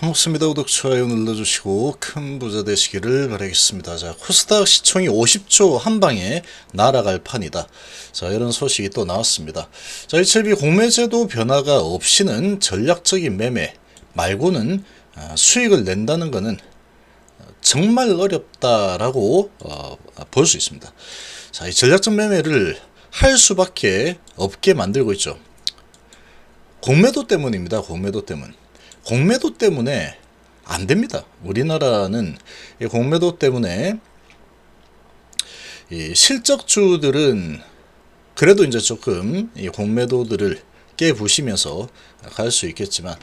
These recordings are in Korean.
반갑습니다. 구독, 좋아요 눌러주시고 큰 부자 되시기를 바라겠습니다. 자, 코스닥 시총이 50조 한방에 날아갈 판이다. 자, 이런 소식이 또 나왔습니다. 자, HLB 공매제도 변화가 없이는 전략적인 매매 말고는 수익을 낸다는 것은 정말 어렵다라고 볼 수 있습니다. 자, 이 전략적 매매를 할 수밖에 없게 만들고 있죠. 공매도 때문입니다. 공매도 때문. 공매도 때문에 안 됩니다. 우리나라는 이 공매도 때문에 이 실적주들은 그래도 이제 조금 이 공매도들을 깨부시면서 갈 수 있겠지만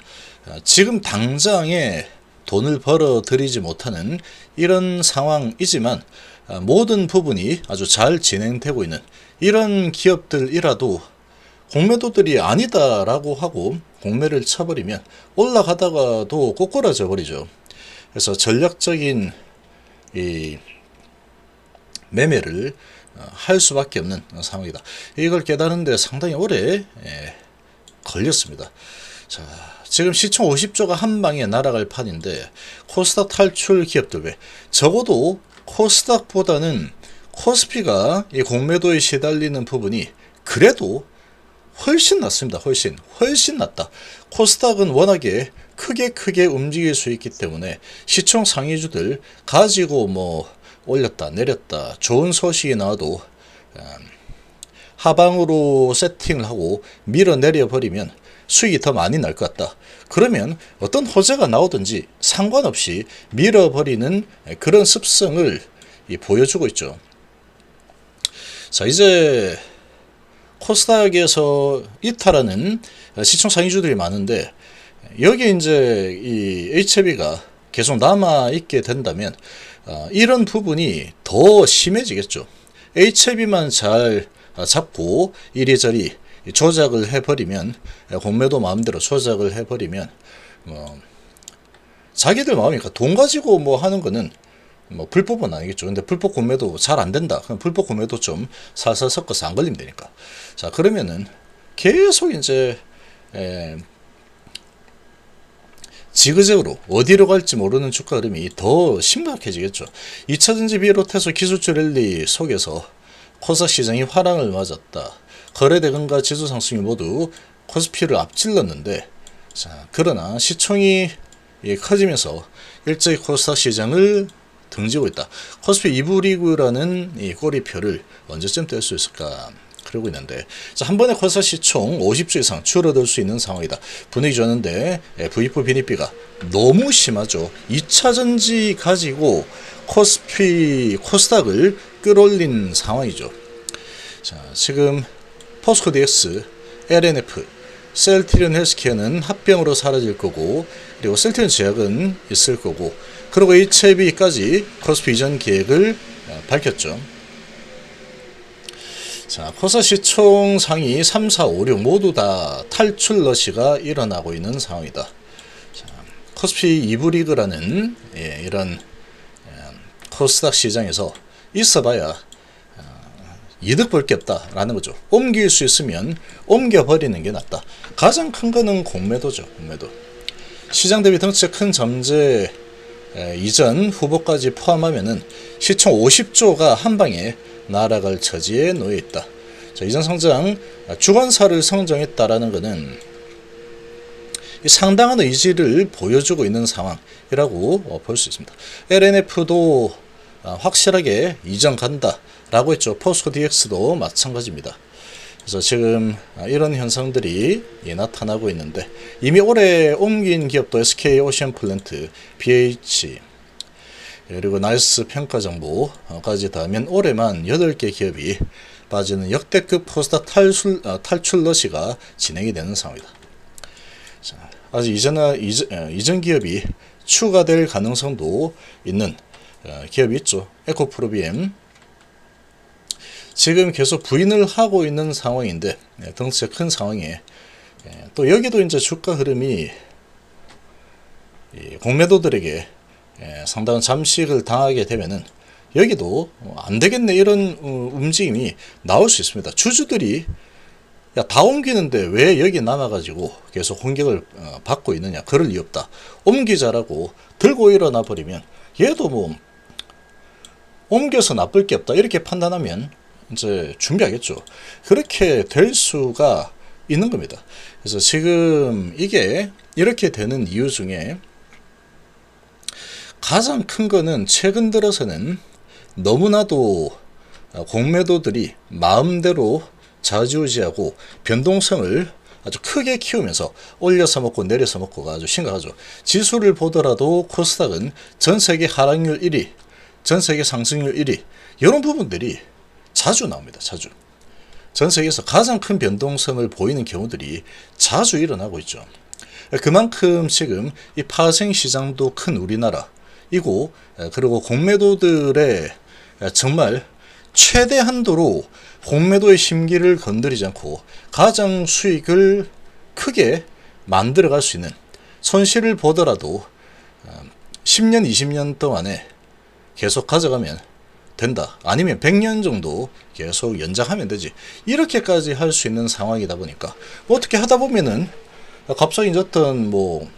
지금 당장에 돈을 벌어 들이지 못하는 이런 상황이지만 모든 부분이 아주 잘 진행되고 있는 이런 기업들이라도 공매도들이 아니다라고 하고 공매를 쳐버리면 올라가다가도 꼬꾸라져 버리죠. 그래서 전략적인 이 매매를 할 수밖에 없는 상황이다. 이걸 깨달는데 상당히 오래 걸렸습니다. 자, 지금 시총 50조가 한 방에 날아갈 판인데 코스닥 탈출 기업들 외 적어도 코스닥보다는 코스피가 이 공매도에 시달리는 부분이 그래도 훨씬 낫습니다. 훨씬 낫다. 코스닥은 워낙에 크게 움직일 수 있기 때문에 시총 상위주들 가지고 뭐 올렸다 내렸다 좋은 소식이 나와도 하방으로 세팅을 하고 밀어내려 버리면 수익이 더 많이 날 것 같다. 그러면 어떤 호재가 나오든지 상관없이 밀어버리는 그런 습성을 보여주고 있죠. 자, 이제 코스닥에서 이탈하는 시총 상위주들이 많은데 여기에 이제 이 HLB가 계속 남아 있게 된다면 이런 부분이 더 심해지겠죠. HLB만 잘 잡고 이리저리 조작을 해버리면 공매도 마음대로 조작을 해버리면 자기들 마음이니까 돈 가지고 뭐 하는 거는 뭐 불법은 아니겠죠. 근데 불법 공매도 잘 안 된다. 그럼 불법 공매도 좀 살살 섞어서 안 걸리면 되니까. 자, 그러면은 계속 이제 지그재그로 어디로 갈지 모르는 주가 흐름이 더 심각해지겠죠. 2차전지 비롯해서 기술주 랠리 속에서 코스닥 시장이 화랑을 맞았다. 거래대금과 지수 상승이 모두 코스피를 앞질렀는데, 자, 그러나 시총이 커지면서 일제히 코스닥 시장을 등지고 있다. 코스피 2부 리그라는 이 꼬리표를 언제쯤 뗄 수 있을까 그러고 있는데, 자, 한 번에 코스닥 시총 50주 이상 줄어들 수 있는 상황이다. 분위기 좋았는데 V4 비니비가 너무 심하죠. 2차전지 가지고 코스닥을 끌어올린 상황이죠. 자, 지금 포스코 DX, LNF, 셀트리온 헬스케어는 합병으로 사라질 거고, 그리고 셀트리온 제약은 있을 거고, 그리고 HLB까지 코스피 이전 계획을 밝혔죠. 자, 코스닥 시총 상위 3, 4, 5, 6 모두 다 탈출 러시가 일어나고 있는 상황이다. 자, 코스피 2부 리그라는 이런 코스닥 시장에서 있어봐야 이득 볼 게 없다라는 거죠. 옮길 수 있으면 옮겨버리는 게 낫다. 가장 큰 거는 공매도죠. 공매도. 시장 대비 덩치가 큰 잠재 이전 후보까지 포함하면은 시총 50조가 한 방에 날아갈 처지에 놓여 있다. 자, 이전 상장 주관사를 상정했다라는 것은 상당한 의지를 보여주고 있는 상황이라고 볼 수 있습니다. LNF도 확실하게 이전 간다라고 했죠. 포스코 DX도 마찬가지입니다. 그래서 지금 이런 현상들이 나타나고 있는데 이미 올해 옮긴 기업도 SK 오션플랜트, BH 그리고 나이스 평가 정보까지 더하면 올해만 8개 기업이 빠지는 역대급 코스닥 탈출 러시가 진행이 되는 상황이다. 자, 아직 이전 기업이 추가될 가능성도 있는 기업이 있죠. 에코프로비엠 지금 계속 부인을 하고 있는 상황인데 덩치가 큰 상황에 또 여기도 이제 주가 흐름이 공매도들에게 상당한 잠식을 당하게 되면은 여기도 안 되겠네 이런 움직임이 나올 수 있습니다. 주주들이 야, 다 옮기는데 왜 여기 남아가지고 계속 공격을 받고 있느냐. 그럴 리 없다. 옮기자라고 들고 일어나 버리면 얘도 뭐 옮겨서 나쁠 게 없다. 이렇게 판단하면 이제 준비하겠죠. 그렇게 될 수가 있는 겁니다. 그래서 지금 이게 이렇게 되는 이유 중에 가장 큰 거는 최근 들어서는 너무나도 공매도들이 마음대로 좌지우지하고 변동성을 아주 크게 키우면서 올려서 먹고 내려서 먹고가 아주 심각하죠. 지수를 보더라도 코스닥은 전 세계 하락률 1위, 전 세계 상승률 1위, 이런 부분들이 자주 나옵니다. 자주. 전 세계에서 가장 큰 변동성을 보이는 경우들이 자주 일어나고 있죠. 그만큼 지금 이 파생 시장도 큰 우리나라이고, 그리고 공매도들의 정말 최대 한도로 공매도의 심기를 건드리지 않고 가장 수익을 크게 만들어갈 수 있는, 손실을 보더라도 10년, 20년 동안에 계속 가져가면 된다. 아니면 100년 정도 계속 연장하면 되지. 이렇게까지 할 수 있는 상황이다 보니까 어떻게 하다 보면은 갑자기 이제 어떤 뭐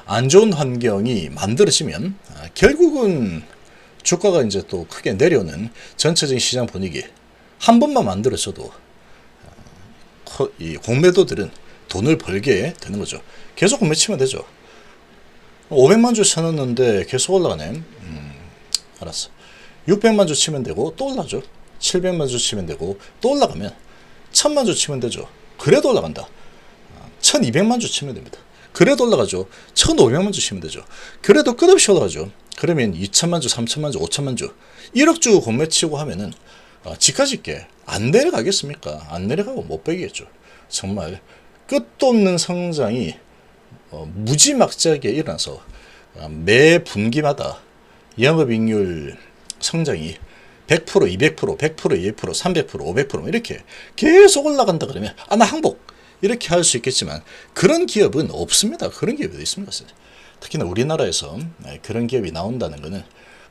안 좋은 환경이 만들어지면 결국은 주가가 이제 또 크게 내려오는 전체적인 시장 분위기 한 번만 만들어져도 이 공매도들은 돈을 벌게 되는 거죠. 계속 공매 치면 되죠. 500만 주 쳐놨는데 계속 올라가네. 알았어. 600만 주 치면 되고 또 올라죠. 700만 주 치면 되고 또 올라가면 1000만 주 치면 되죠. 그래도 올라간다. 1200만 주 치면 됩니다. 그래도 올라가죠. 1500만 주 치면 되죠. 그래도 끝없이 올라가죠. 그러면 2000만 주, 3000만 주, 5000만 주, 1억 주 공매 치고 하면은 지카짓게 안 내려가겠습니까? 안 내려가고 못 빼겠죠. 정말 끝도 없는 성장이 무지막지하게 일어나서 매 분기마다 영업이익률 성장이 100%, 200%, 100%, 200%, 300%, 500% 이렇게 계속 올라간다 그러면 나 항복 이렇게 할 수 있겠지만 그런 기업은 없습니다. 그런 기업이 어디 있습니까? 특히나 우리나라에서 그런 기업이 나온다는 것은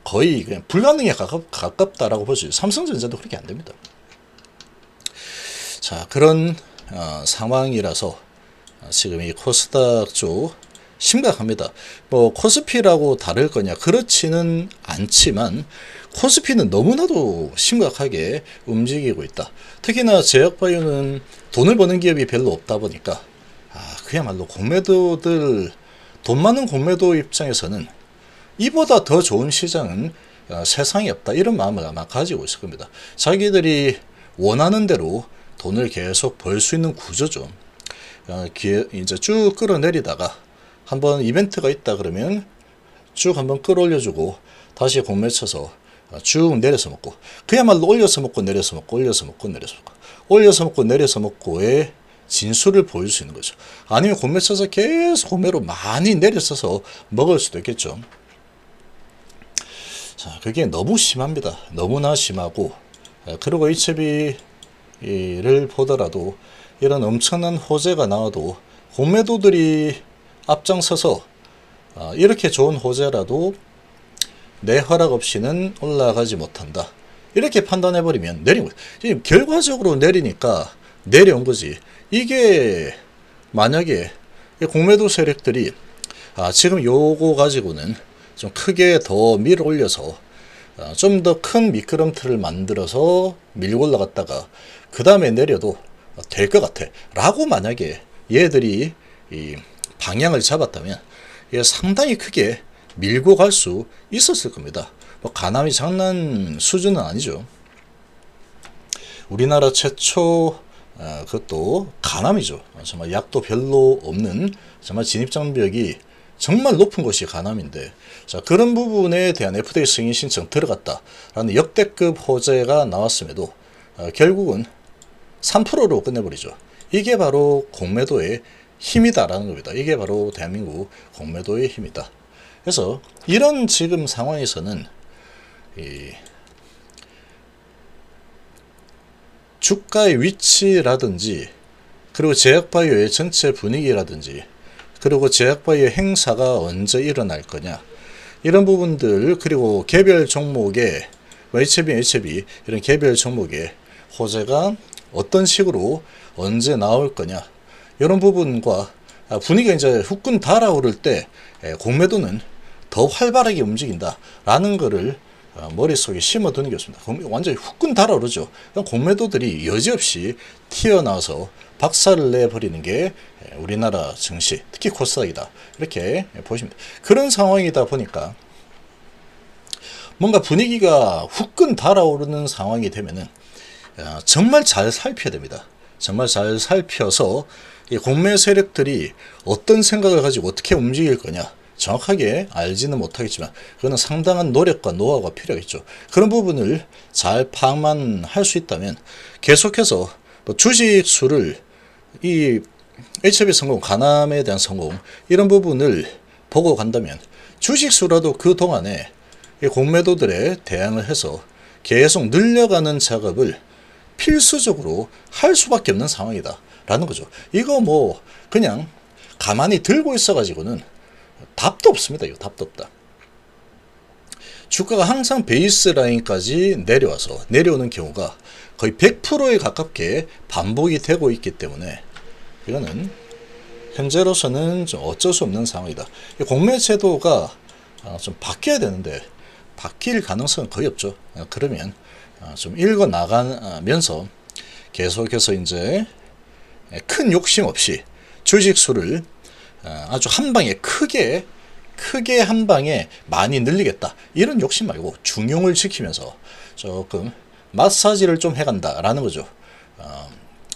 거의 그냥 불가능에 가깝다라고 볼 수 있어요. 삼성전자도 그렇게 안 됩니다. 자, 그런 상황이라서 지금 이 코스닥 쪽 심각합니다. 뭐 코스피라고 다를 거냐 그렇지는 않지만 코스피는 너무나도 심각하게 움직이고 있다. 특히나 제약바이오는 돈을 버는 기업이 별로 없다 보니까 그야말로 공매도들, 돈 많은 공매도 입장에서는 이보다 더 좋은 시장은 세상에 없다, 이런 마음을 아마 가지고 있을 겁니다. 자기들이 원하는 대로 돈을 계속 벌 수 있는 구조죠. 이제 쭉 끌어내리다가 한번 이벤트가 있다 그러면 쭉 한번 끌어올려주고 다시 공매 쳐서 쭉 내려서 먹고, 그야말로 올려서 먹고 내려서 먹고 올려서 먹고 내려서 먹고 올려서 먹고 내려서 먹고의 진수를 보일 수 있는 거죠. 아니면 공매 쳐서 계속 공매로 많이 내려서서 먹을 수도 있겠죠. 자, 그게 너무 심합니다. 너무나 심하고, 그리고 HB를 보더라도 이런 엄청난 호재가 나와도 공매도들이 앞장서서 이렇게 좋은 호재라도 내 허락 없이는 올라가지 못한다, 이렇게 판단해버리면 내린 거예요. 결과적으로 내리니까 내려온 거지. 이게 만약에 공매도 세력들이 지금 요거 가지고는 좀 크게 더 밀어 올려서 좀 더 큰 미끄럼틀을 만들어서 밀고 올라갔다가 그 다음에 내려도 될 것 같아 라고 만약에 얘들이 이 방향을 잡았다면 이게 상당히 크게 밀고 갈 수 있었을 겁니다. 뭐 가남이 장난 수준은 아니죠. 우리나라 최초 그것도 가남이죠. 정말 약도 별로 없는 정말 진입장벽이 정말 높은 곳이 가남인데, 자, 그런 부분에 대한 FDA 승인 신청 들어갔다라는 역대급 호재가 나왔음에도 결국은 3%로 끝내버리죠. 이게 바로 공매도의 힘이다라는 겁니다. 이게 바로 대한민국 공매도의 힘이다. 그래서 이런 지금 상황에서는 이 주가의 위치라든지, 그리고 제약바이오의 전체 분위기라든지, 그리고 제약바이오 행사가 언제 일어날 거냐, 이런 부분들, 그리고 개별 종목의 HB 이런 개별 종목의 호재가 어떤 식으로 언제 나올 거냐 이런 부분과 분위기가 이제 후끈 달아오를 때 공매도는 더 활발하게 움직인다라는 거를 머릿속에 심어두는 게 좋습니다. 완전히 후끈 달아오르죠. 공매도들이 여지없이 튀어나와서 박살을 내버리는 게 우리나라 증시, 특히 코스닥이다. 이렇게 보시면 됩니다. 그런 상황이다 보니까 뭔가 분위기가 후끈 달아오르는 상황이 되면은 정말 잘 살펴야 됩니다. 정말 잘 살펴서 이 공매 세력들이 어떤 생각을 가지고 어떻게 움직일 거냐 정확하게 알지는 못하겠지만 그거는 상당한 노력과 노하우가 필요하겠죠. 그런 부분을 잘 파악만 할 수 있다면 계속해서 주식 수를 이 HIV 성공, 간암에 대한 성공 이런 부분을 보고 간다면 주식 수라도 그 동안에 이 공매도들에 대항을 해서 계속 늘려가는 작업을 필수적으로 할 수밖에 없는 상황이다 라는 거죠. 이거 뭐 그냥 가만히 들고 있어 가지고는 답도 없습니다. 이거 답도 없다. 주가가 항상 베이스 라인까지 내려와서 내려오는 경우가 거의 100%에 가깝게 반복이 되고 있기 때문에 이거는 현재로서는 좀 어쩔 수 없는 상황이다. 공매 제도가 좀 바뀌어야 되는데 바뀔 가능성은 거의 없죠. 그러면 좀 읽어 나가면서 계속해서 이제 큰 욕심 없이 주식 수를 아주 한 방에 크게 한 방에 많이 늘리겠다 이런 욕심 말고 중용을 지키면서 조금 마사지를 좀 해간다라는 거죠.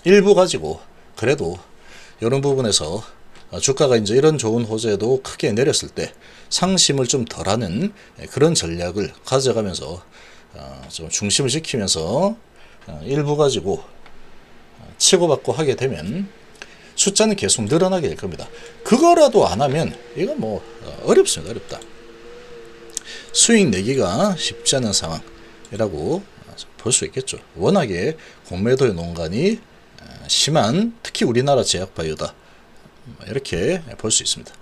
일부 가지고 그래도 이런 부분에서 주가가 이제 이런 좋은 호재도 크게 내렸을 때 상심을 좀 덜하는 그런 전략을 가져가면서 좀 중심을 지키면서 일부 가지고 치고받고 하게 되면 숫자는 계속 늘어나게 될 겁니다. 그거라도 안 하면 이건 뭐 어렵습니다. 어렵다. 수익 내기가 쉽지 않은 상황이라고 볼 수 있겠죠. 워낙에 공매도의 농간이 심한 특히 우리나라 제약바이오다 이렇게 볼 수 있습니다.